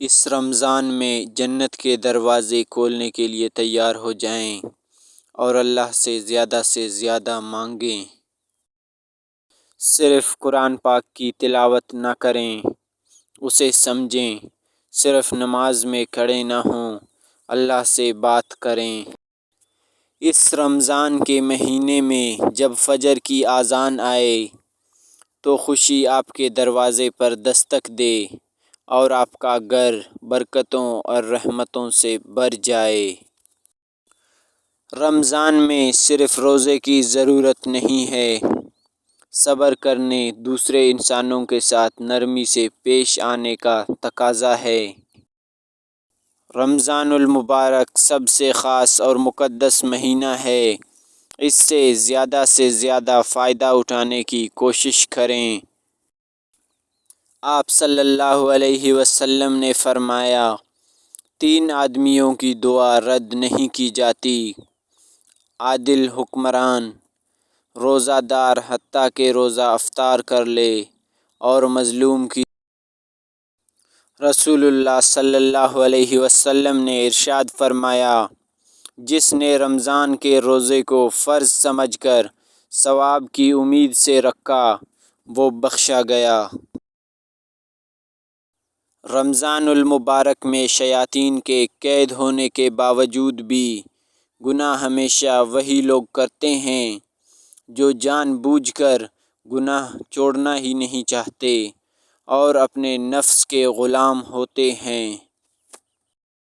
اس رمضان میں جنت کے دروازے کھولنے کے لیے تیار ہو جائیں اور اللہ سے زیادہ مانگیں۔ صرف قرآن پاک کی تلاوت نہ کریں، اسے سمجھیں۔ صرف نماز میں کھڑے نہ ہوں، اللہ سے بات کریں۔ اس رمضان کے مہینے میں جب فجر کی اذان آئے تو خوشی آپ کے دروازے پر دستک دے اور آپ کا گھر برکتوں اور رحمتوں سے بھر جائے۔ رمضان میں صرف روزے کی ضرورت نہیں ہے، صبر کرنے، دوسرے انسانوں کے ساتھ نرمی سے پیش آنے کا تقاضا ہے۔ رمضان المبارک سب سے خاص اور مقدس مہینہ ہے، اس سے زیادہ فائدہ اٹھانے کی کوشش کریں۔ آپ صلی اللہ علیہ وسلم نے فرمایا، 3 آدمیوں کی دعا رد نہیں کی جاتی: عادل حکمران، روزہ دار حتیٰ کہ روزہ افطار کر لے، اور مظلوم کی۔ رسول اللہ صلی اللہ علیہ وسلم نے ارشاد فرمایا، جس نے رمضان کے روزے کو فرض سمجھ کر ثواب کی امید سے رکھا، وہ بخشا گیا۔ رمضان المبارک میں شیاطین کے قید ہونے کے باوجود بھی گناہ ہمیشہ وہی لوگ کرتے ہیں جو جان بوجھ کر گناہ چھوڑنا ہی نہیں چاہتے اور اپنے نفس کے غلام ہوتے ہیں۔